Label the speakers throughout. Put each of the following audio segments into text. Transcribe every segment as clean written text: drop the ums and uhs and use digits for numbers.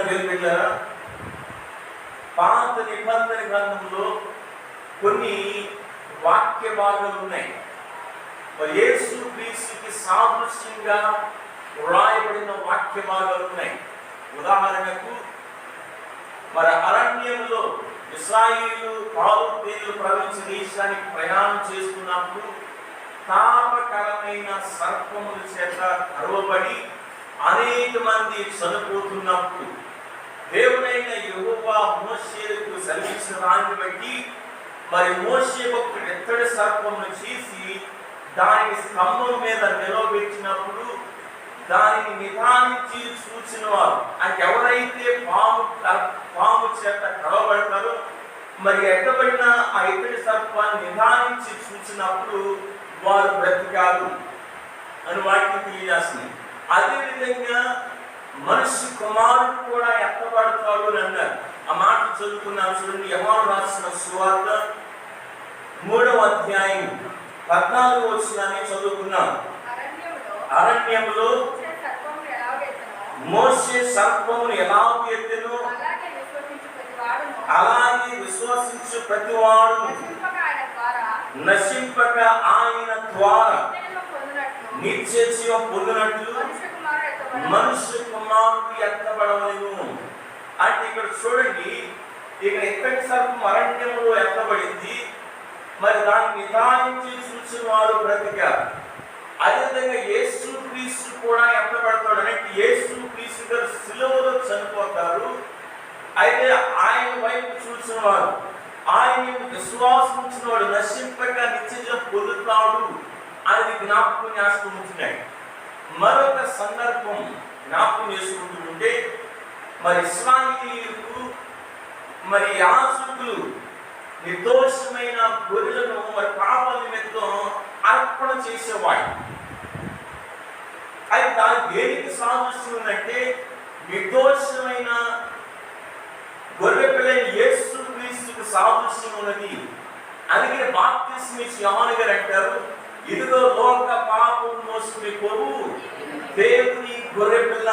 Speaker 1: దేవుళ్ళారా, పాత నిబంధన గ్రంథంలో కొన్ని వాక్య భాగాలు ఉన్నాయి. యేసు క్రీస్తుకి సాదృశ్యంగా వ్రాయబడిన వాక్య భాగాలు ఉన్నాయి. ఉదాహరణకు అరణ్యంలో ఇశ్రాయేలు పాలు ప్రవహించిన దేశానికి ప్రయాణం చేస్తున్నప్పుడు తాపకరమైన సర్పముల చేత కరువబడి అనేక మంది చనిపోతున్నప్పుడు దేవుడైన యెహోవా మోషేకు సెలవిచ్చిన దాన్ని బట్టి మోషే భక్తుడు ఎత్తడి సర్పమును చేసి దానిని స్తంభం మీద నిలవబెట్టినప్పుడు దానిని నిదానించి చూసిన వారు, అంటే ఎవరైతే పాము చేత కలవబడతారో ఎక్కబడిన ఆ ఇతడి సర్పాన్ని నిదానించి చూసినప్పుడు వారు బ్రతికారు అని వాటిని తెలియజేస్తుంది. అదేవిధంగా మనిషి కుమారుడు కూడా ఎత్తబడతాడు అని అన్నారు. ఆ మాట చదువుకున్నాను చూడండి. యోహాను రాసిన సువార్త 3వ అధ్యాయం 14వ వచనాన్ని చదువుకున్నాం. అరణ్యంలో మోషే సర్పమును ఎలా ఎత్తెనో అలాగే విశ్వసించు ప్రతివాడు నశింపక ఆయన ద్వారా నిత్య జీవం పొందినట్లు మనుష్య కుమారుడు ఎత్తబడవలెను. అంటే ఇక్కడ చూడండి, ఇక్కడ ఎక్కడి సర్పం అరణ్యంలో ఎత్తబడింది, దాన్ని నిదానించి చూసిన వారు బ్రతికారు. అదేవిధంగా యేసు క్రీస్తు కూడా ఎత్తబడతాడు. అంటే యేసు క్రీస్తు గారు శిలువలో చనిపోతారు. అయితే ఆయన వైపు చూసిన వారు, ఆయన విశ్వాసం ఉంచిన వాడు నశింపక నిత్యజీవం పొందుతాడు అని జ్ఞాపకం చేసుకుంటున్నాడు. మరొక సందర్భం జ్ఞాపకం చేసుకుంటుంటే ఇశ్రాయేలీయులకు యాజకులు నిర్దోషమైన గొర్రెలను పాప నిమిత్తం అర్పణ చేసేవాడు. అయితే దాని దేనికి సాదృశ్యం ఉందంటే నిర్దోషమైన గొర్రె పిల్లని యేసు క్రీస్తుకు సాదృశ్యం ఉన్నది. అందుకే బాప్తిస్మా ఇచ్చి యోహాను గారు అంటారు, ఇదిగో లోక పాపం మోసుకునే కొవ్వు దేవుని గొర్రె పిల్ల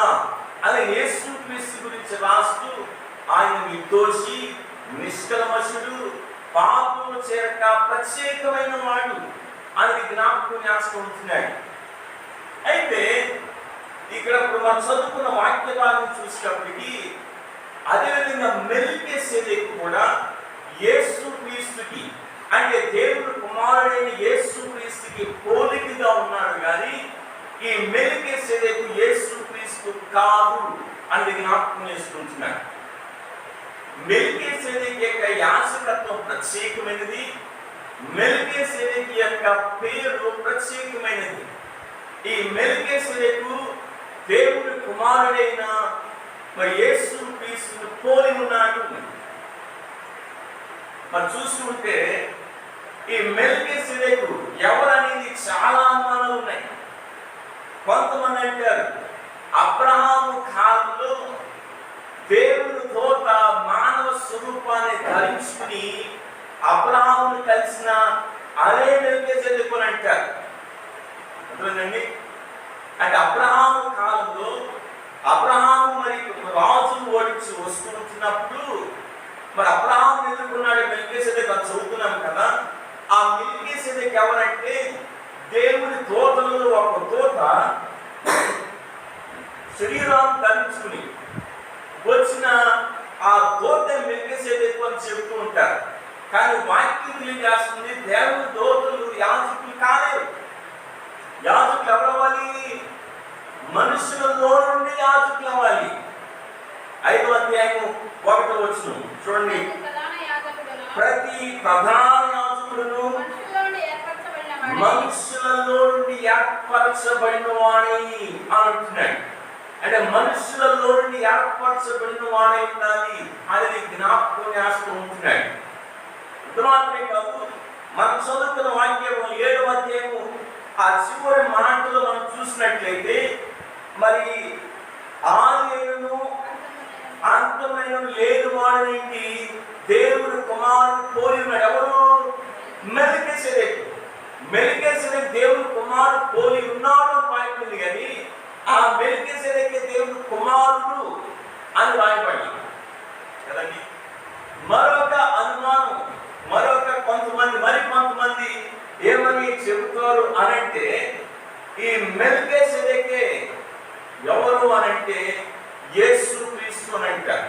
Speaker 1: అని యేసు క్రీస్తు గురించి రాస్తూ ఆయన నిర్దోషి, నిష్కల్మషుడు, పాపము చేరక ప్రత్యేకమైన వాడు అని జ్ఞాపకం చేసుకుంటున్నాడు. అయితే ఇక్కడ మనం చదువుకున్న వాక్య భాగం చూసినప్పటికీ అదేవిధంగా మెల్కీసెదెకు కూడా యేసు క్రీస్తుకి, అంటే దేవుడు కుమారుడైన యేసు క్రీస్తుకి పోలికగా ఉన్నాడు. కానీ ఈ మెల్కీసెదెకు యేసు క్రీస్తు కాదు అని జ్ఞాపకం చేసుకుంటున్నాడు. మెల్కీసెదెకు యొక్క యాజకత్వం ప్రత్యేకమైనది, మెల్కీసెదెకు యొక్క పేరు ప్రత్యేకమైనది. ఈ మెల్కీసెదెకు దేవుడి కుమారుడైన యేసు క్రీస్తును పోలి ఉన్నాడు. చూసుకుంటే ఈ మెల్కీసెదెకు ఎవరనేది చాలా అనుమానాలు ఉన్నాయి. కొంతమంది అంటారు అబ్రహాము కాలంలో దేవుని తోట మానవ స్వరూపాన్ని ధరించుకుని అబ్రహామును కలిసిన అదే మెల్కీసెదెకు అని అంటారు. అర్థమైందండి? అంటే అబ్రహాము కాలంలో అబ్రహాము రాజును ఓడించి వస్తున్నప్పుడు అబ్రహాము ఎదుర్కొన్నాడు మెల్కీసెదెకు అని చదువుతున్నాం కదా. ఆ మెల్కీసెదెకు ఎవరంటే దేవుని తోటలలో ఒక తోట శరీరాన్ని ధరించుకుని వచ్చిన ఆ తోట మెల్కీసెదెకు అని చెబుతూ ఉంటారు. కానీ వాక్యం తెలియజేస్తుంది దేవుని దూతలు యాజకులు కాలేరు. యాజకులు ఎవరవ్వాలి? మనుషులలో నుండి యాజకులు అవ్వాలి. 5వ అధ్యాయం 1వ వచనం చూడండి. ప్రతి ప్రధాన యాజకుడును మనుషులలో నుండి ఏర్పరచబడిన వాణి అంటున్నాడు. అంటే మనుషులలో నుండి ఏర్పరచబడిన వాణి ఉండాలి అనేది జ్ఞాపకం చేస్తూ ఉంటున్నాడు. మాత్రమే కాదు, మనం చదువుకున్న వాక్యం 7వ అధ్యాయము ఆ చివరి మాటలో మనం చూసినట్లయితే ఆలయను అంతమైన లేదు వాడిని దేవుడు కుమారుడు పోలి ఉన్నాడు. ఎవరు? మెల్కీసెదెకు. మెల్కీసెదెకు దేవుడు కుమారుడు పోలి ఉన్నాడు అని రాయబడింది. కానీ ఆ మెల్కీసెదెకు దేవుడు కుమారుడు అని రాయబడింది. చేసుకొని అంటారు.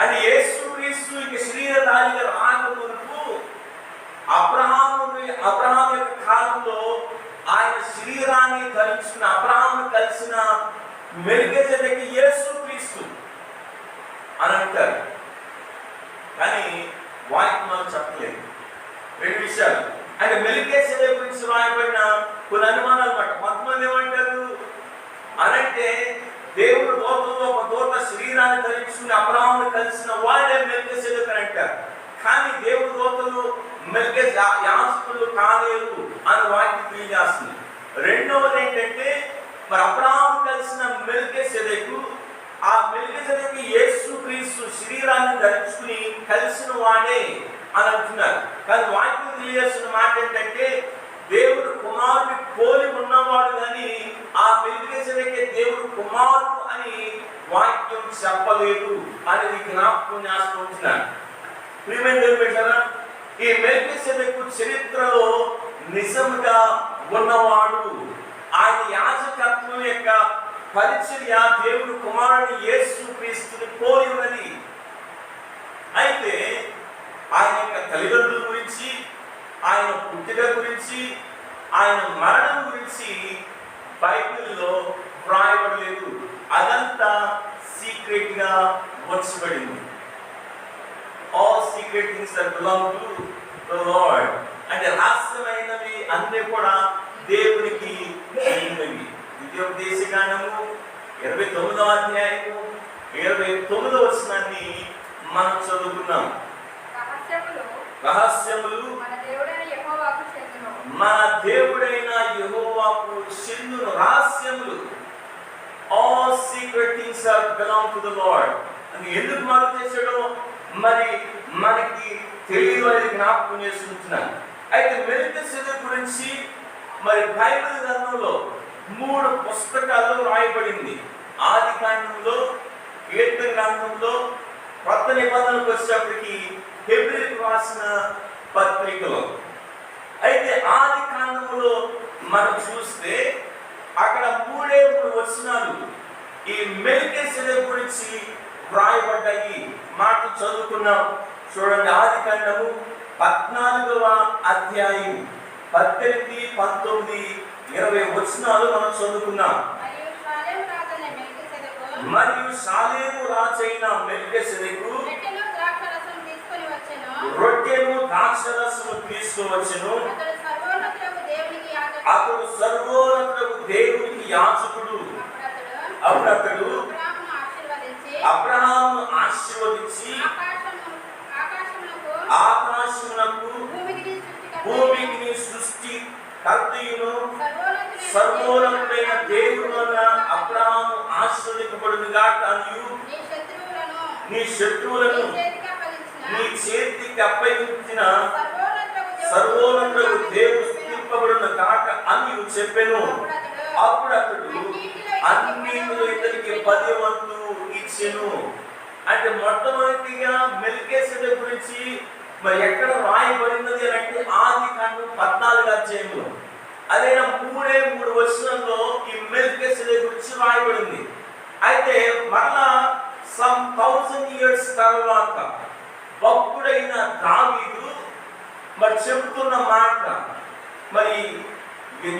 Speaker 1: అది యేసుక్రీస్తు ఇక శరీరధారిగా రాకముందు అబ్రహాము యొక్క కాలంలో ఆయన శరీరాన్ని ధరించిన అబ్రహాము కలిసిన మెల్కీసెదెకు యేసుక్రీస్తు అని అంటారు. కానీ వాక్యం చెప్పలేదు. రెండు విషయాలు, అంటే మెల్కీసెదెకు గురించి రాయబడిన కొన్ని అనుమానాలు మాట. కొంతమంది ఏమంటారు అనంటే దేవుడు దూతలో ఒక దూత శరీరాన్ని ధరించుకుని అబ్రహామును కలిసిన వాడే మెల్కీసెదెకు అని అంటారు. కానీ దేవుడు దూతలు యాజకులు కాలేరు అని వాక్యం తెలియజేస్తుంది. రెండవది ఏంటంటే మరి అబ్రహాము కలిసిన మెల్కీసెదెకు, ఆ మెల్కీసెదెకు యేసుక్రీస్తు శరీరాన్ని ధరించుకుని కలిసిన వాడే అని అంటున్నారు. కానీ వాక్యం తెలియజేస్తున్న మాట ఏంటంటే దేవుడు కుమారుని పోలి ఉన్నవాడు కానీ ఆ మెల్కీసెదెకే దేవుడు కుమారుడు అని వాక్యం చెప్పలేదు అనేది జ్ఞాపకం చేసుకుంటున్నాను. ప్రియమైన దేవుని బిడ్డలారా, ఈ మెల్కీసెదెకు చరిత్రలో నిజంగా ఉన్నవాడు. ఆయన యాజకత్వం యొక్క పరిచర్య దేవుడు కుమారుని యేసుక్రీస్తుని పోలి ఉన్నది. అయితే ఆయన యొక్క తల్లిదండ్రుల గురించి, ఆయన పుట్టుక గురించి, ఆయన మరణం గురించి బైబిల్లో వ్రాయబడలేదు. అదంతా సీక్రెట్ గా వచ్చబడింది. All secret things that belong to the lord. అంటే రహస్యమైనవి అన్నీ కూడా దేవునికి చెందినవి. ద్వితీయోపదేశకాండము 29వ అధ్యాయము 29వ వచనాన్ని మనం చదువుకున్నాం. రహస్యములు మన దేవుడైన యెహోవాకు చెందును. రహస్యములు, all secret things are belong to the Lord. అని ఎందుకు మనం చేశాడో మరి మనకి తెలియదు అనేది జ్ఞాపకం చేసుకుంటున్నాను. అయితే మెల్కీసెదెకు గురించి మరి బైబిల్ గ్రంథంలో 3 పుస్తకాల్లో రాయబడింది. ఆది కాండంలో, కీర్తన గ్రంథంలో, కొత్త నిబంధనకు వచ్చేప్పటికి హెబ్రీయులకు రాసిన పత్రికలో. అయితే ఆది కాండములో మనం చూస్తే అక్కడ 3 వచనాలు ఈ మెల్కీసెదెకు గురించి వ్రాయబడ్డాయి. మాట చదువుకున్నాం చూడండి. ఆది కాండము 14వ అధ్యాయం 18, 19, 20 వచనాలు మనం చదువుకున్నాం. మరియు షాలేము రాజైన మెల్కీసెదెకు రొట్టెను ద్రాక్షరసము తీసుకువచ్చెను. అతడు సర్వోన్నతులకు దేవునికి యాజకుడు. అప్పుడు అతడు అబ్రహామును ఆశీర్వదించి ఆకాశమునకు భూమికి సృష్టి కర్తయును సర్వోన్నతుడైన దేవుడు వలన అబ్రహాము ఆశీర్వదింపబడును గాక అనియు నీ శత్రువులను నీ చేతికి అప్పగించిన సర్వోన్నతుడు దేవుడు స్తుతింపబడును గాక అని చెప్పెను. అప్పుడు అతడు అన్నిటిలో ఇతనికి 10 వంతు ఇచ్చెను. అంటే మొట్టమొదటిగా మెల్కీసెదెకు గురించి మరి ఎక్కడ రాయబడినది అని అంటే ఆది కాండం 14వ అధ్యాయంలో. అదైనా 3 వచనంలో ఈ మెల్కీసెదెకు గురించి రాయబడింది. అయితే మరలా some 1000 years తర్వాత భక్తుడైన దావీదు మరి చెబుతున్న మాట, మరి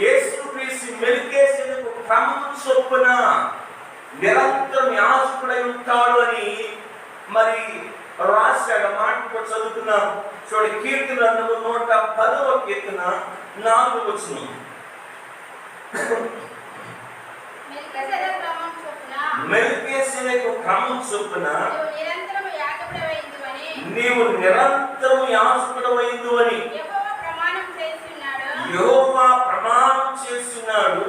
Speaker 1: యేసుక్రీస్తు మెల్కీసెదెకు క్రమం చొప్పున నిరంతరం యాజకుడై ఉంటాడు అని మరి రాశాడు. మాట చదువుతున్నాం చూడండి. కీర్తన 110వ కీర్తన 4వ వచనం. మెల్కీసెదెకు క్రమం చొప్పున నీవు నిరంతరం యాజకుడవైందు అని యెహోవా ప్రమాణం చేస్తున్నాడు.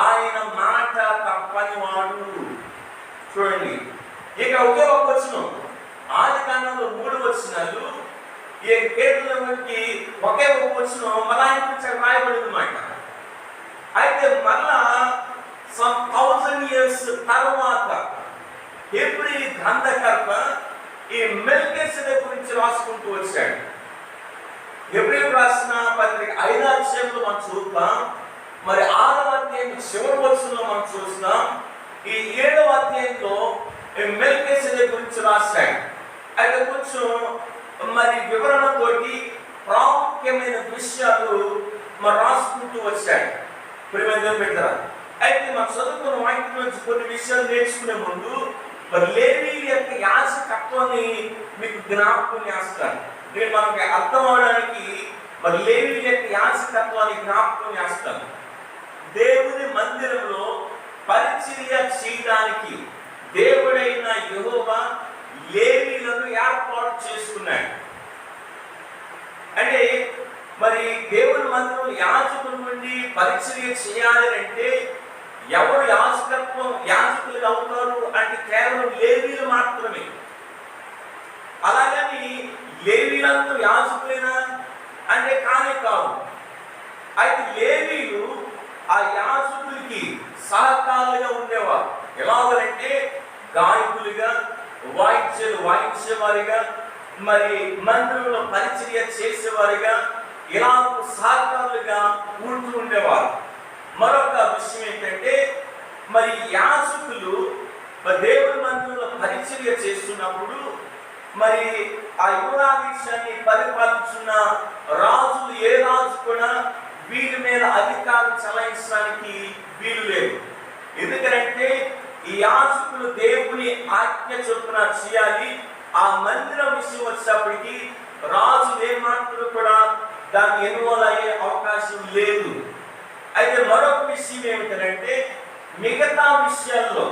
Speaker 1: ఆయన మాట తప్పని వాడు. చూడండి, ఇక ఒకే ఒక వచనం. ఆది కాండంలో 3 వచనాలు, ఈ కీర్తనకి ఒకే ఒక వచనం మళ్ళా ఆయన గురించి రాయబడింది మాట. అయితే మళ్ళా some 1000 years తర్వాత హెబ్రీ గ్రంథకర్త ఈ మెల్కీసెదెకు గురించి రాసుకుంటూ వచ్చాడు. హెబ్రీయులకు రాసిన పత్రిక 5వ అధ్యాయంలో మనం చూద్దాం. మరి 6వ అధ్యాయం చివరి వచనంలో మనం చూస్తాం. ఈ 7వ మెల్కీసెదెకు గురించి రాశాడు. అయితే కొంచెం మరి వివరణతోటి ప్రాముఖ్యమైన విషయాలు మరి రాసుకుంటూ వచ్చాడు. ప్రియమైన బిడ్డలారా, అయితే మనం చదువుకున్న వాక్యం నుంచి కొన్ని విషయాలు నేర్చుకునే ముందు మరి లేవీయుల యొక్క యాజకత్వాన్ని మీకు జ్ఞాపకం చేస్తాను. నేను మనకి అర్థం అవడానికి మరి లేవీయుల యొక్క యాజకత్వాన్ని జ్ఞాపకం చేస్తాను. దేవుని మందిరంలో పరిచర్య చేయడానికి దేవుడైన యెహోవా లేవీయులను ఏర్పాటు చేసుకున్నాడు. అంటే మరి దేవుని మందిరం యాజకుల నుండి పరిచర్య చేయాలి అంటే ఎవరు యాజకులు అవుతారు అంటే కేవలం లేవీయులు మాత్రమే. అలాగని లేవీయులందరూ యాజకులేనా అంటే కానే కాదు. అయితే లేవీయులు ఆ యాజకులకి సహకారులుగా ఉండేవారు. ఎలాగంటే గాయకులుగా, వాయిద్యాలు వాయించేవారిగా, మరి మందిరంలో పరిచర్య చేసేవారిగా, ఇలా సహకారులుగా ఉంటూ ఉండేవారు. మరొక విషయం ఏంటంటే మరి యాజకులు దేవుని మందిరంలో పరిచర్య చేస్తున్నప్పుడు మరి ఆ యూదా దేశాన్ని పరిపాలించిన రాజులు ఏ రాజు కూడా వీరి మీద అధికారం చెలాయించడానికి వీలు లేదు. ఎందుకంటే ఈ యాజకులు దేవుని ఆజ్ఞ చొప్పున చేయాలి. ఆ మందిరం విషయం వచ్చేటప్పటికి రాజులు ఏమాత్రం కూడా దాన్ని ఇన్వాల్వ్ అయ్యే అవకాశం లేదు. అయితే మరొక విషయం ఏమిటంటే మిగతా విషయాల్లో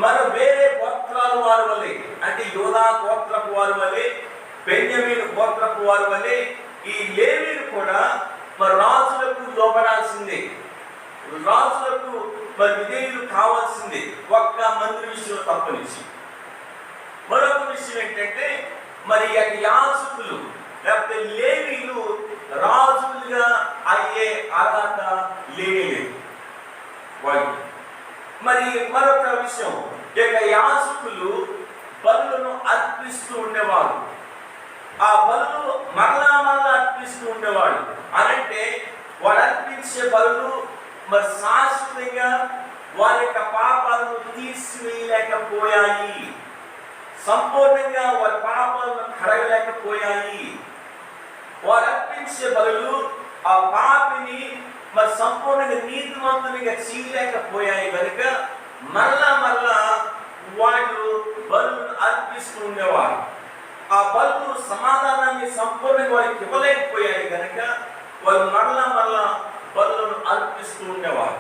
Speaker 1: మన వేరే గోత్రాల వారి వలె, అంటే యూదా గోత్రపు వారి వలె, బెన్యామీను గోత్రపు వారి వలె ఈ లేవీయులు కూడా మరి రాజులకు లోబడాల్సిందే, రాజులకు మరి విధేయులు కావాల్సిందే, ఒక్క మందిర విషయం తప్పనిచ్చి. మరొక విషయం ఏంటంటే మరి యాజకులు లేకపోతే లేవీయులు రాజులుగా అయ్యే అర్హత లేదు వాళ్ళు. మరి మరొక విషయం, యాజకులు బలులను అర్పిస్తూ ఉండేవారు. ఆ బలులు మరలా అర్పిస్తూ ఉండేవాడు. అనంటే వాడు అర్పించే బలులు మరి శాశ్వతంగా వారి యొక్క పాపాలను తీసివేయలేకపోయాయి, సంపూర్ణంగా వారి పాపాలను కడగలేకపోయాయి. వారు అర్పించే బలులు ఆ పాపిని మరి సంపూర్ణంగా నీతివంతునిగా చేయలేకపోయాయి కనుక మరలా వాళ్ళు బలులను అర్పిస్తూ ఉండేవారు. ఆ బలులు సమాధానాన్ని సంపూర్ణంగా వారికి ఇవ్వలేకపోయాయి కనుక వాళ్ళు మరలా బలులను అర్పిస్తూ ఉండేవారు.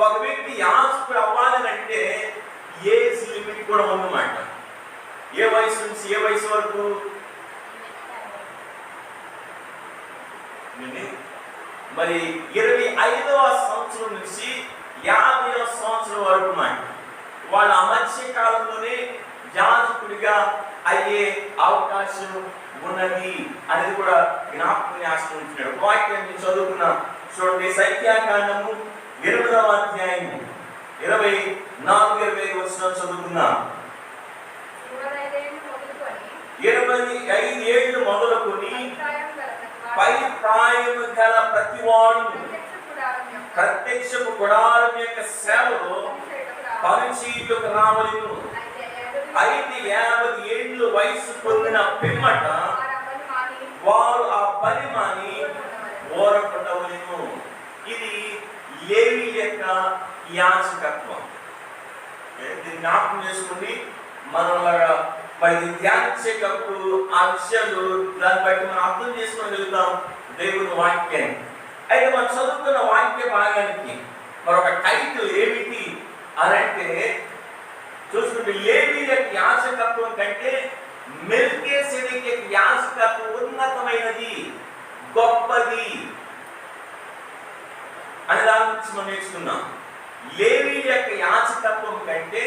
Speaker 1: ఒక వ్యక్తి యాజకుడు అవ్వాలంటే ఏజ్ లిమిట్ కూడా ఉందన్నమాట. ఏ వయసు నుంచి ఏ వయసు వరకు? మరి 25వ సంవత్సరం నుంచి 50వ సంవత్సరం వరకు మాట వాళ్ళ మధ్య కాలంలోనే యాజకుడిగా అయ్యే అవకాశం ఉన్నది అనేది కూడా జ్ఞాపకం చేస్తున్నాడు. వాక్యాన్ని చదువుకున్నాం చూడండి. సంఖ్యాకాండము 8వ అధ్యాయము 24-25 వచనం చదువుకున్నాం. 25 ఏళ్ళు మొదలుకొని పై ప్రాయము గల ప్రతివాడు ప్రత్యక్షపు గుడారం యొక్క సేవలో పనిచేయుటకు రావలెను. అయితే 50 ఏళ్ళు వయసు పొందిన పిమ్మట వారు ఆ పని మాని ఓరపడవలెను. ఇది లేవీయుల యొక్క యాజకత్వం. దీన్ని జ్ఞాపకం చేసుకుని మనలాగా మరి ధ్యానించేటప్పుడు ఆ విషయాలు దాన్ని బట్టి మనం అర్థం చేసుకోగలుగుతాం దేవుని వాక్యాన్ని. అయితే మనం చదువుతున్న వాక్య భాగానికి మరొక టైటిల్ ఏమిటి అని అంటే చూసుకుంటే లేవీయుల యొక్క యాజకత్వం కంటే మెల్కీసెదెకు యొక్క యాజకత్వం ఉన్నతమైనది, గొప్పది అని దాని గురించి మనం నేర్చుకున్నాం. లేవీయుల యొక్క యాజకత్వం కంటే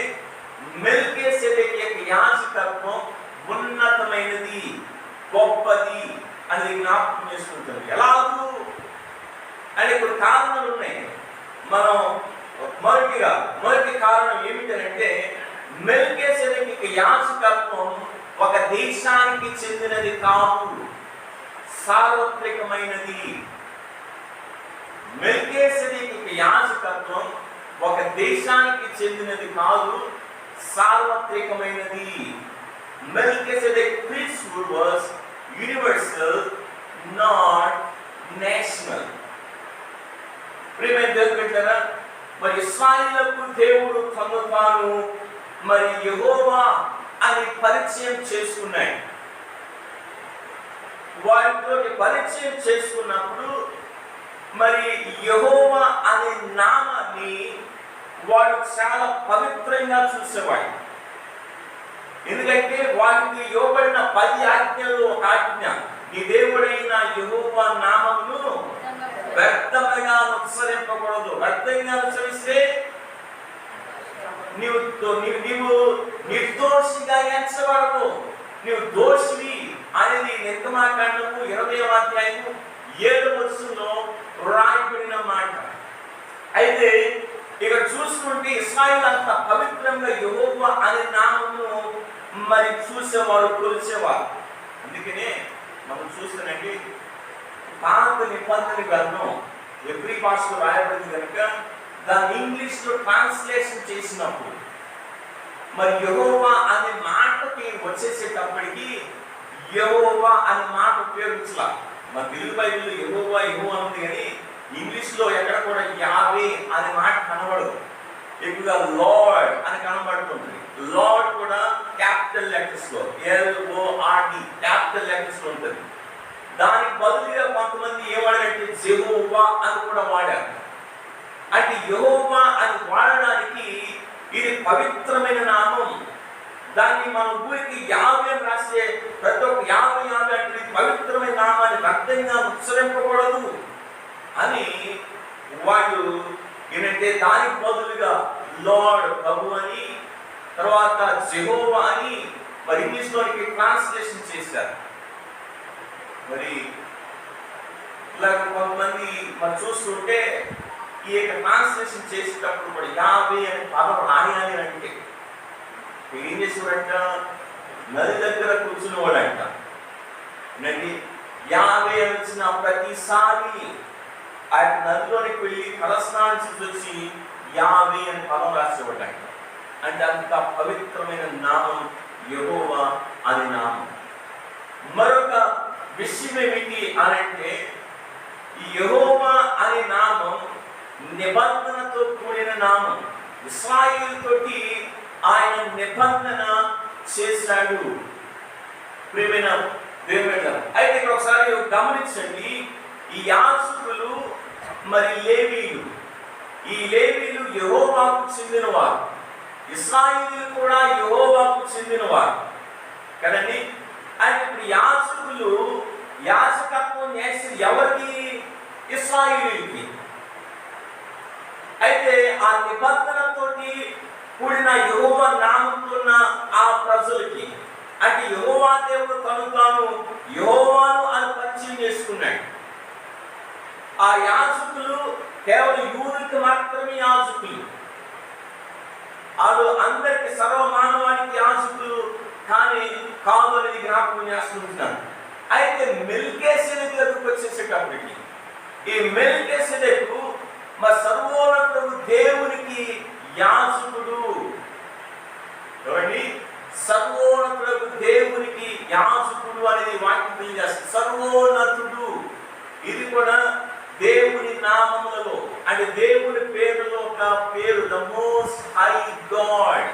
Speaker 1: మెల్కీసెదెకు యొక్క యాజకత్వం ఉన్నతమైనది, గొప్పది అనేది జ్ఞాపకం చేసుకుంటాం. ఎలాగూ అని కొన్ని కారణాలు ఉన్నాయి. మనం మొదటి కారణం ఏమిటంటే మెల్కీసెదెకు యొక్క యాజకత్వం ఒక దేశానికి చెందినది కాదు, సార్వత్రికమైనది. మెల్కీసెదెకు యొక్క యాజకత్వం ఒక దేశానికి చెందినది కాదు, సార్వత్రికమైనది. మెల్కిసెదెక్ priesthood was universal, not national. ప్రియమైన దేవుని బిడ్డలారా, మరి ఇశ్రాయేలుకు దేవుడు తను తాను మరి యెహోవా అని పరిచయం చేసుకున్నాడు. వారితో పరిచయం చేసుకున్నప్పుడు మరి యెహోవా అనే నామాన్ని వాడు చాలా పవిత్రంగా చూసేవాడు. ఎందుకంటే వారికి ఇవ్వబడిన 10 ఆజ్ఞలు ఒక ఆజ్ఞ, నీ దేవుడైన యెహోవా నామమును వ్యర్థముగా ఉచ్చరింపకూడదు. వ్యర్థంగా ఉచ్చరిస్తే నీవు నిర్దోషిగా ఎంచబడవు, నీవు దోషివి అనేది నిర్గమాకాండము 20వ అధ్యాయము 7వ వచనంలో రాయబడిన మాట. అయితే ఇక్కడ చూసుకుంటే ఇశ్రాయేలు అంత పవిత్రంగా యెహోవా అనే నామమును మరి చూసేవారు, కొలిచేవారు. అందుకనే మనం చూస్తానండి, పాత నిబంధన గ్రంథం ఎబ్రీ భాషలో రాయబడింది కనుక దాన్ని ఇంగ్లీష్లో ట్రాన్స్లేషన్ చేసినప్పుడు మరి యెహోవా అనే మాటకి వచ్చేసేటప్పటికి యెహోవా అనే మాట ఉపయోగించాల. మన తెలుగు బైబిల్లో యెహోవా యెహోవా ఉంది, కానీ ఇంగ్లీష్లో ఎక్కడ కూడా యావే అనే మాట కనబడదు. ఎక్కువగా లార్డ్ అని కనబడుతుంది. లార్డ్ కూడా క్యాపిటల్ లెటర్స్ లో, LORD క్యాపిటల్ లెటర్స్ లో ఉంటుంది. దానికి బదులుగా కొంతమంది ఏవాడంటే యెహోవా అని కూడా వాడారు. అంటే యెహోవా అని వాడడానికి ఇది పవిత్రమైన నామం. దాన్ని మన ఊరికి యావే రాసే ప్రతి ఒక్క యావే అంటే ఇది పవిత్రమైన నామాన్ని వ్యర్థంగా ఉచ్చరింపకూడదు అని వాళ్ళు ఏంటంటే దానికి బదులుగా లార్డ్ ప్రభు అని, తర్వాత యెహోవా అని మరి ఇంగ్లీష్లోనికి ట్రాన్స్లేషన్ చేశారు. మరి ఇలాగ కొంతమంది మనం చూస్తుంటే ఈ యొక్క ట్రాన్స్లేషన్ చేసేటప్పుడు కూడా యావే అనే పదం రాయాలి అంటే ఏం చేసేవాడంట, నది దగ్గర కూర్చునేవాడంట. యావే అని వచ్చిన ప్రతిసారి ఆయన నదిలోనికి వెళ్ళి తలస్నానం చేసి వచ్చి యావే అని పదం రాసేవాడంట. అంటే అంత పవిత్రమైన నామం యెహోవా అనే నామం. మరొక విషయం ఏమిటి అనంటే, ఈ యెహోవా అనే నామం నిబంధనతో కూడిన నామం. ఇశ్రాయేలు తోటి ఆయన నిబంధన చేశాడు. ప్రియమైన దేవుడు, అయితే ఇక్కడ ఒకసారి గమనించండి, ఈ యాజకులు మరి లేవీయులు, ఈ లేవీయులు యెహోవాకు చెందినవారు, ఇశ్రాయేలు కూడా యెహోవాకు చెందినవారు కదండి. అయితే ఇప్పుడు యాజకులు యాజకత్వం చేసి ఎవరికి? ఇశ్రాయేలుకి. అయితే ఆ నిబంధనతోటి కూడిన యెహోవా నామంతో ఉన్న ఆ ప్రజలకి, అంటే యెహోవా దేవుడు తను తాను యెహోవాను అని పరిచయం చేసుకున్నాడు. ఆ యాజకులు కేవలం యూదులకు మాత్రమే యాజకులు, వాళ్ళు అందరికి సర్వమానవానికి యాజకులు కానీ కాదు అనేది జ్ఞాపకం చేస్తుంటున్నాను. అయితే మెల్కీసెదెకు దగ్గరకు వచ్చేసేటప్పటికి ఈ మెల్కీసెదెకు మా సర్వోన్నతుడు దేవునికి యాజకుడు. చూడండి, సర్వోన్నతుడు దేవునికి యాజకుడు అనేది వాక్యం తెలియజేస్తుంది. సర్వోన్నతుడు ఇది కూడా దేవుని నామములలో, అంటే దేవుని పేరులో ఒక పేరు, the most high God.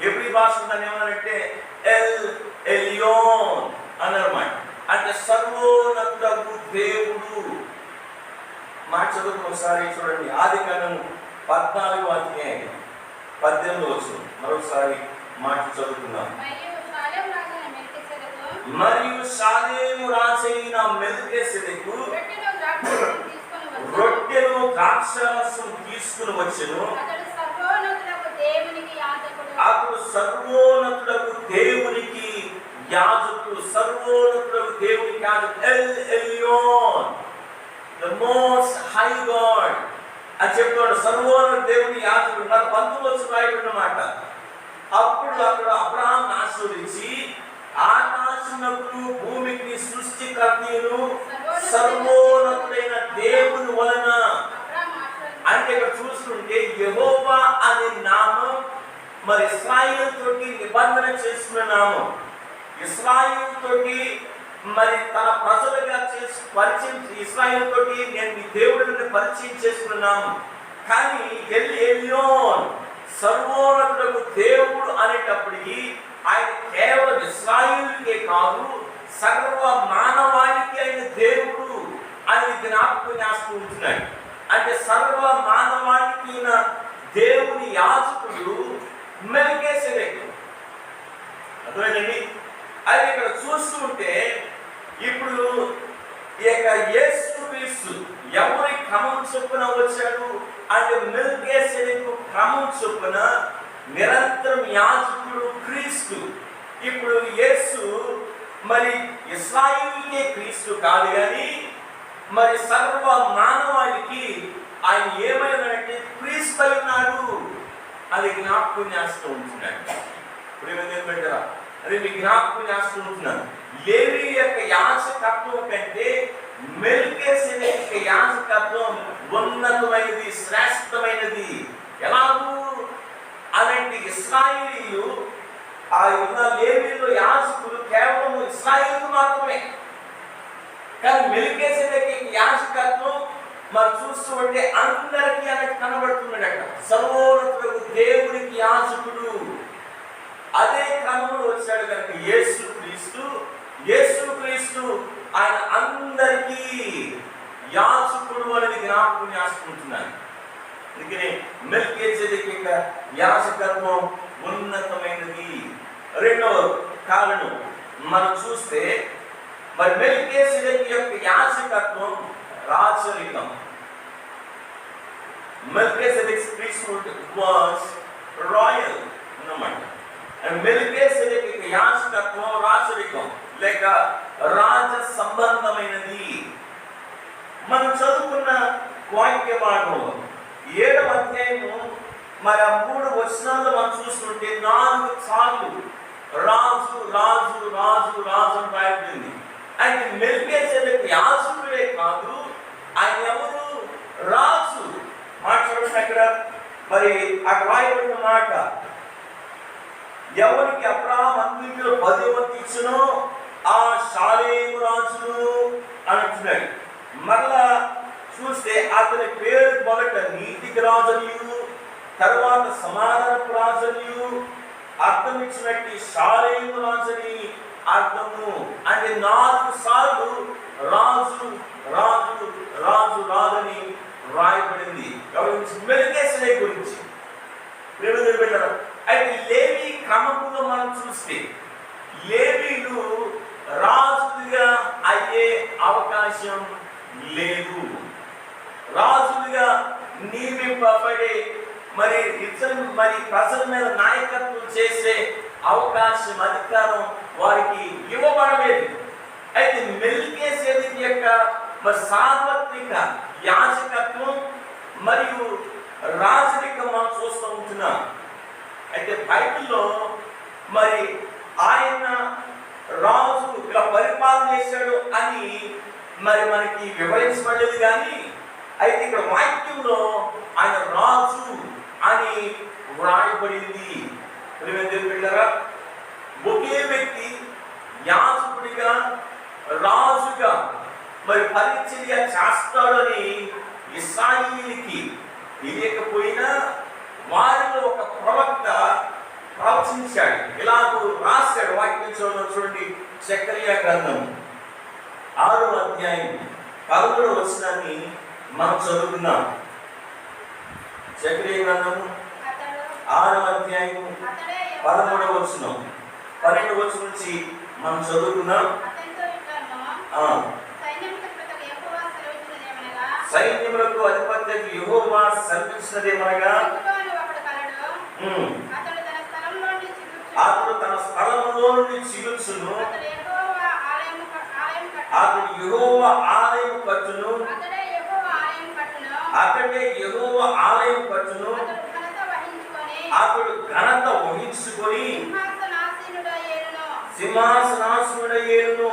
Speaker 1: Every భాష దాన్ని ఏమన్నారంటే ఎల్ ఎలియోన్ అన్నమాట. అంటే సర్వోన్నతుడు దేవుడు. మాట చదువుకుని ఒకసారి చూడండి, ఆదికాండము 14వ అధ్యాయం 18వ వచనం. మరొకసారి మాట చదువుకున్నాం. మరియు షాలేము రాజైన మెల్కీసెదెకు రొట్టెను ద్రాక్షారసం తీసుకుని వచ్చెను. అతడు సర్వోన్నతుడకు దేవునికి యాజకుడు. సర్వోన్నతుడకు దేవునికి యాజకుడు, L Elyon, the most high God అని చెప్తున్నాడు. సర్వోన్నత దేవుని యాజకుడు. నాకు 19వ వచనం రాయబడినమాట. అప్పుడు అక్కడ అబ్రహాం ఆశీర్వదించి, ఆకాశమునకు భూమికి సృష్టికర్తను సర్వోన్నతుడైన దేవుని వలన. అంటే ఇక్కడ చూస్తుంటే యెహోవా మరి ఇశ్రాయేలు తోటి నిబంధన చేసుకున్నాము. ఇశ్రాయేలు తోటి మరి తన ప్రజలుగా చేసి పరిచయం, ఇశ్రాయేలు తోటి నేను మీ దేవుడిని పరిచయం చేసుకున్నాము. కానీ ఎల్యోన్ సర్వోన్నతుడకు దేవుడు అనేటప్పటికీ ఆయన కేవలం ఇశ్రాయేలుకే కాదు, సర్వ మానవాళికి ఆయన దేవుడు అని జ్ఞాపకం చేస్తూ ఉంటున్నాడు. అంటే సర్వ మానవాళికి దేవుని యాజకుడు మెల్కీసెదెకు. అర్థమైందండి? అది ఇక్కడ చూస్తూ ఉంటే ఇప్పుడు ఈ యొక్క యేసుక్రీస్తు ఎవరి క్రమం చొప్పున వచ్చాడు అంటే మెల్కీసెదెకు క్రమం చొప్పున నిరంతరం యాజకుడు క్రీస్తు. ఇప్పుడు యేసు మరి ఇశ్రాయేలుకే క్రీస్తు కాదు కానీ మరి సర్వ మానవాళికి ఆయన ఏమైనాడంటే క్రీస్తు అయినాడు. అది జ్ఞాపకం చేస్తూ ఉంటున్నాడు. ఇప్పుడు ఏమైందంటారా? అది మీ జ్ఞాపకం చేస్తూ ఉంటున్నాను. లేవి యొక్క యాజకత్వం కంటే మెల్కీసెదెకు యాజకత్వం ఉన్నతమైనది, శ్రేష్టమైనది. ఎలాగూ అలాంటి ఇశ్రాయేలీలు ఆ ఉన్న లేవీలో యాజకులు కేవలం ఇశ్రాయేలుకు మాత్రమే. కానీ మెల్కీసెదెకు యాజకత్వం మరి చూస్తూ ఉంటే అందరికీ అనేది కనబడుతున్నాడట. సర్వోన్నతుడకు దేవునికి యాజకుడు. అదే క్రమంలో వచ్చాడు కనుక యేసుక్రీస్తు ఆయన అందరికీ యాజకుడు అనేది జ్ఞాపకం చేసుకుంటున్నాను. అందుకనే మెల్కీసెదెకు యొక్క యాజకత్వం ఉన్నతమైనది. రెండవ కారణం మనం చూస్తే మరి మెల్కీసెదెకు యొక్క యాజకత్వం రాజరికం. Melchizedek's priesthood was royal అన్నమాట. మెల్కీసెదెకు యొక్క యాజకత్వం రాజరికం లేక రాజ సంబంధమైనది. మనం చదువుకున్న వాక్య భాగంలో 7వ అధ్యాయము మరి 3 వచనాల్లో మనం చూస్తుంటే 4 సార్లు రాజు రాజు రాజు రాజు అని రాయబడింది. అయితే మెల్కీసెదెకు యాజకుడే కాదు, ఆయన ఎవరు? రాజు. మాట్లాడుతున్న అక్కడ మరి అక్కడ రాయబడిన మాట, ఎవరికి అబ్రహాము అంగీలో 10వ వంతు ఇచ్చునో ఆ షాలేము రాజును అంటున్నాడు. మరలా చూస్తే అతని పేరు మొదట నీతికి రాజనియు, తర్వాత సమాధానపు రాజనియు అర్థం ఇచ్చినట్టు షాలేము రాజని అర్థము. అంటే 4 సార్లు రాజు రాజు రాజు రాజని రాయబడింది. మెల్కీసెదెకు గురించి పెట్టారు. అయితే లేవి క్రమముగా మనం చూస్తే లేవీలు రాజులుగా అయ్యే అవకాశం లేదు. రాజులుగా నియమింపబడే మరి ప్రజల మీద నాయకత్వం చేసే అవకాశం, అధికారం వారికి ఇవ్వబడలేదు. అయితే మెల్కీసెదెకు యొక్క మరి సార్వత్రిక యాజకత్వం మరియు రాజరికం మనం చూస్తూ ఉంటున్నాం. అయితే బైబిల్లో మరి ఆయన రాజు ఇలా పరిపాలన చేశాడు అని మరి మనకి వివరించబడలేదు. కానీ అయితే ఇక్కడ వాక్యంలో ఆయన రాజు అని వ్రాయబడింది. పిల్లరా, ఒకే వ్యక్తి యాజకుడిగా రాజుగా మరి పరిచర్య చేస్తాడని ఇశ్రాయేలుకి తెలియకపోయినా వారిలో ఒక ప్రవక్త ప్రవచించాడు. ఇలాగూ రాశాడు. వాక్యం చూడండి, జకర్యా గ్రంథం 6వ అధ్యాయం 11వ వచనాన్ని మనం చదువుకున్నాం. జకర్యా గ్రంథం 6వ అధ్యాయం 13వ వచనం 12వ వచనం నుంచి మనం చదువుకున్నాం. సైన్యములకు అధిపత్యకు యెహోవా సెలవిచ్చినదేమనగా, అతడు తన స్థలములో నుండి చిగుర్చును, అతడు యెహోవా ఆలయం కట్టును, అతడే యెహోవా ఆలయం కట్టును, అతడు ఘనత వహించుకొని సింహాసనాసనుడయ్యేను,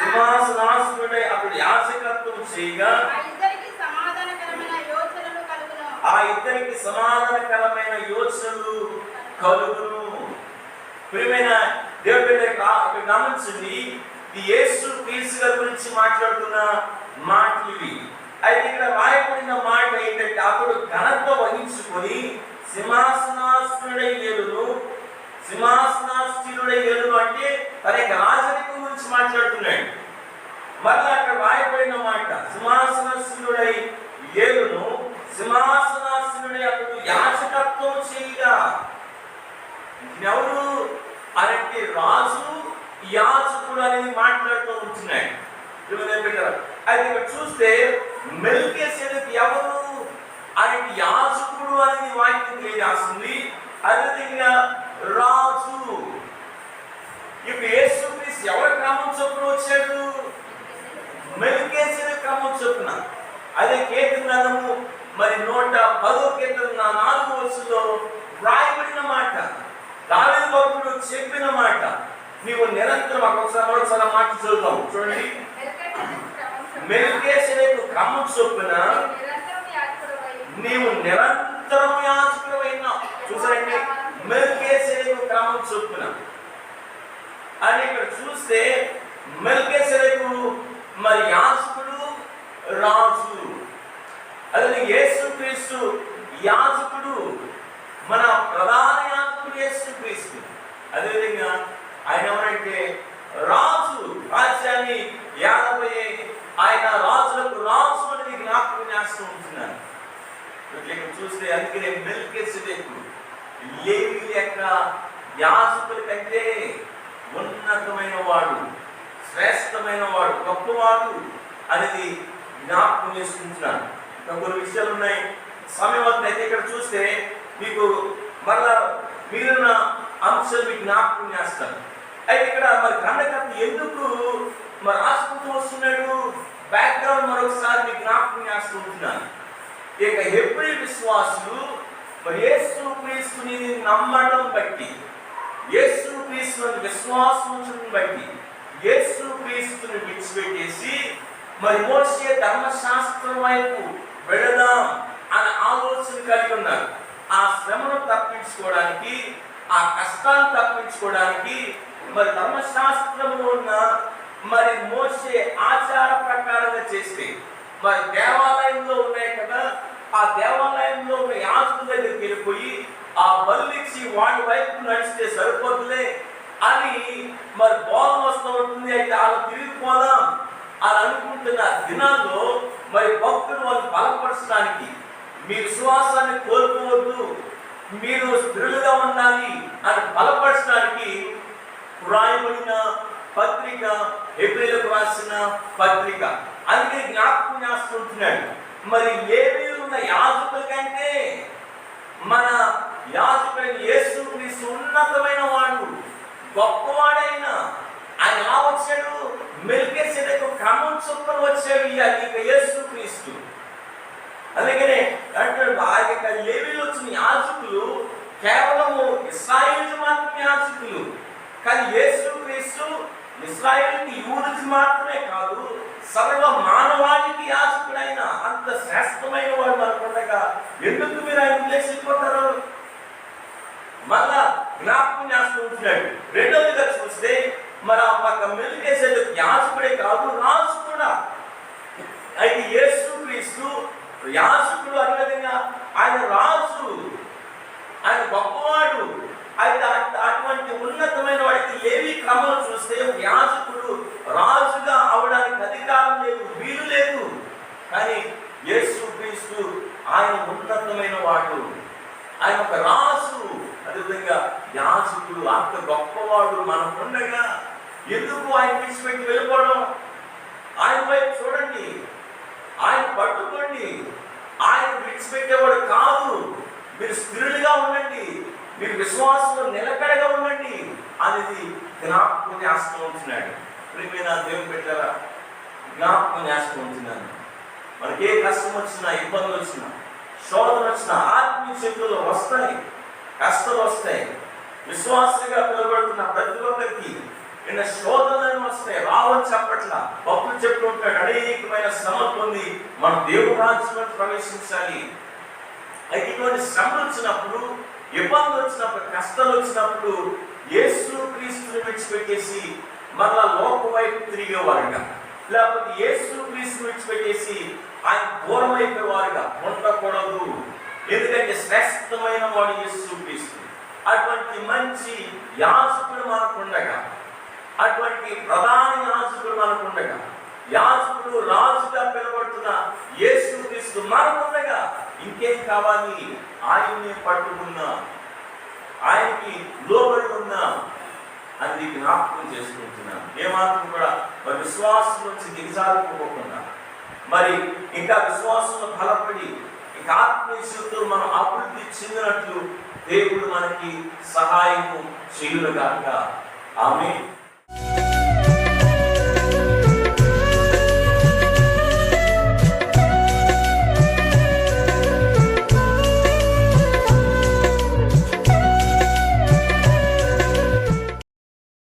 Speaker 1: సింహాసనాసనుడై అతడు యాజకత్వం చేయగా ఆ ఇద్దరికి సమాధానకరమైన యోచనలు కలుగును. ప్రియమైన దేవుడి బిడ్డలకు గమనించండి, ఇది యేసు క్రీస్తు గారి గురించి మాట్లాడుతున్న మాటలు ఇవి. అయితే ఇక్కడ రాయబడిన మాట ఏంటంటే, అతడు ఘనత వహించుకొని సింహాసనాసనుడై ఏలును. సింహాసనాసనుడై ఏలును అంటే తన యొక్క రాజరికం గురించి మాట్లాడుతున్నాడు. మళ్ళీ అక్కడ రాయబడిన మాట సింహాసనాసనుడై ఏలును, సింహాసనాసనుడై అతడు యాజకత్వం చేయగా. ఎవరు అంటే రాజు యాజకుడు అనేది మాట్లాడుతూ ఉంటున్నాడు. అయితే ఇక్కడ చూస్తే మెల్కీసెదెకు ఎవరు అనేది యాజకుడు అనేది వాక్యం తెలియజేస్తుంది. అదేవిధంగా రాజు. ఇప్పుడు యేసుక్రీస్తు ఎవరి క్రమం చొప్పున వచ్చాడు? మెల్కీసెదెకు క్రమం చొప్పున. అదే కీర్తనము మరి 110వ కీర్తన 4వ వచనంలో రాయబడిన మాట, దావీదు భక్తుడు చెప్పిన మాట. నీవు నిరంతరం ఒకసారి మాట చదువుతాం చూడండి. మెల్కీసెదెకు క్రమం చొప్పున నీవు నిరంతరం యాజకుడవైనావు. చూసారండి, మెల్కీసెదెకు క్రమం చొప్పున అని ఇక్కడ చూస్తే మెల్కీసెదెకు మరి యాజకుడు, రాజు. అదే యేసుక్రీస్తు యాజకుడు, మన ప్రధాన యాజకుడు యేసుక్రీస్తు. అదేవిధంగా ఆయన ఎవరంటే రాజు, రాజ్యాన్ని ఏలబోయే ఆయన రాజులకు రాజు అనేది జ్ఞాపకం చేస్తూ ఉంటున్నాను. చూస్తే అందుకనే మెల్కీసెదెకు లేవీ యొక్క యాజకుల కంటే ఉన్నతమైన వాడు, శ్రేష్టమైన వాడు, గొప్పవాడు అనేది జ్ఞాపకం చేసుకుంటున్నాను. కొన్ని విషయాలు ఉన్నాయి, సమయం అయితే ఇక్కడ చూస్తే మీకు మళ్ళా మిగిలిన అంశాలు మీకు జ్ఞాపకం చేస్తాను. అయితే ఇక్కడ మరి గ్రంథకర్త ఎందుకు మరి రాసుకుంటూ వస్తున్నాడు, బ్యాక్గ్రౌండ్ మరొకసారి మీకు జ్ఞాపకం చేస్తుంటున్నాను. ఇక హెబ్రీ విశ్వాసులు మరి యేసుక్రీస్తుని నమ్మడం బట్టి, యేసుక్రీస్తుని విశ్వాసం బట్టి యేసుక్రీస్తుని విడిచిపెట్టేసి మరి మోషే ధర్మశాస్త్రం వైపు వెళదాం అనే ఆలోచన కలిగి ఉన్నారు. ఆ శ్రమను తప్పించుకోవడానికి, ఆ కష్టాన్ని తప్పించుకోవడానికి మరి ధర్మశాస్త్రంలో ఉన్న మరి మోషే ఆచార ప్రకారంగా చేస్తే మరి దేవాలయంలో ఉన్నాయి కదా, ఆ దేవాలయంలో ఉన్న యాజకుల దగ్గరికి వెళ్ళిపోయి ఆ బలిచ్చి వాడి వైపు నడిస్తే సరిపోతులే అని మరి బోధన వస్తూ ఉంటుంది. అయితే వాళ్ళు తిరిగిపోదాం అని అనుకుంటున్న దినాల్లో మరి భక్తులు వాళ్ళు బలపరచడానికి, మీ విశ్వాసాన్ని కోల్పోవద్దు, మీరు స్థిరులుగా ఉండాలి అని బలపరచడానికి రాయబడిన పత్రిక, హెబ్రీయులకు రాసిన పత్రిక. అందుకే జ్ఞాపకం చేస్తుంటున్నాడు, మరి లేవీయులు ఉన్న యాజకుల కంటే మన యాజకుడైన యేసుక్రీస్తు ఉన్నతమైన వాడు, గొప్పవాడైన ఆయన ఎలా వచ్చాడు? మెల్కీసెదెకు క్రమం చొప్పున వచ్చాడు ఇక యేసుక్రీస్తు. అందుకనే అంటాడు, ఆ యొక్క లేవీయులు వచ్చిన యాజకులు కేవలము ఇశ్రాయేలు మాత్రమే యాజకులు, కానీ యేసుక్రీస్తు ఇశ్రాయేలుకి యూదుకి మాత్రమే కాదు, సర్వ మానవాళికి యాజకుడైన అంత శ్రేష్టమైన వాడు మనకుండగా ఎందుకు మీరు ఆయన ఉల్లేసిపోతారు? మళ్ళా జ్ఞాపకం చేస్తూ ఉంటున్నాడు. రెండవదిగా చూస్తే మరి ఆ మెల్కీసెదెకు యాజకుడే కాదు, రాజు కూడా. అయితే యేసుక్రీస్తు యాజకుడు, అదేవిధంగా ఆయన రాజు, ఆయన గొప్పవాడు. అయితే అటువంటి ఉన్నతమైన వాడికి లేవీ క్రమం చూస్తే యాజకుడు రాజుగా అవడానికి అధికారం లేదు, వీలు లేదు. కానీ యేసుక్రీస్తు ఆయన ఉన్నతమైన వాడు, ఆయన ఒక రాజు, అదేవిధంగా యాజకుడు, అంత గొప్పవాడు. మనకుండగా ఎందుకు ఆయన విడిచిపెట్టి వెళ్ళిపోవడం? ఆయన వైపు చూడండి, ఆయన పట్టుకోండి, ఆయన విడిచిపెట్టేవాడు కాదు. మీరు స్థిరులుగా ఉండండి, మీరు విశ్వాసంలో నిలకడగా ఉండండి అనేది జ్ఞాపకం చేస్తూ ఉంటున్నాడు. ప్రియమైన దేవుని బిడ్డలారా, జ్ఞాపకం చేస్తూ ఉంటున్నాను. మనకి ఏ కష్టం వచ్చినా, ఇబ్బందులు వచ్చినా, శోధన వచ్చినా, ఆత్మీయ శక్తులు వస్తాయి, కష్టాలు వస్తాయి. విశ్వాసంగా పిలువబడుతున్న ప్రతి ఒక్కరికి నిన్న శోధనలు వస్తాయి, రావని చెప్పట్ల. భక్తులు చెప్తూ ఉంటాడు, అనేకమైన శ్రమలు పొంది మన దేవుని రాజ్యంలో ప్రవేశించాలి. ఇటువంటి శ్రమలు వచ్చినప్పుడు, ఇబ్బందులు వచ్చినప్పుడు, కష్టాలు వచ్చినప్పుడు యేసు క్రీస్తుని విడిచిపెట్టేసి మరలా లోక వైపు తిరిగేవారుగా, లేకపోతే యేసు క్రీస్తుని విడిచిపెట్టేసి ఆయన దూరం అయిపోయేవారుగా ఉండకూడదు. ఎందుకంటే శ్రేష్టమైన వాడు యేసు క్రీస్తు. అటువంటి మంచి యాజకుడు మనకుండగా, అటువంటి ప్రధాన యాజకుడు మనకుండగా, యాజకుడు రాజుగా పిలువబడుతున్న యేసు క్రీస్తు మనకుండగా ఇంకేం కావాలి? ఆయన్ని పట్టుకున్నా, ఆయనకి లోబడి ఉన్నా అని జ్ఞాపకం చేసుకుంటున్నాను. ఏమాత్రం కూడా మరి విశ్వాసం నుంచి దిగజారిపోకుండా, మరి ఇంకా విశ్వాసంలో బలపడి ఇంకా ఆత్మీయ శక్తులు మనం అభివృద్ధి చెందినట్లు దేవుడు మనకి సహాయము చేయునుగాక. ఆమేన్.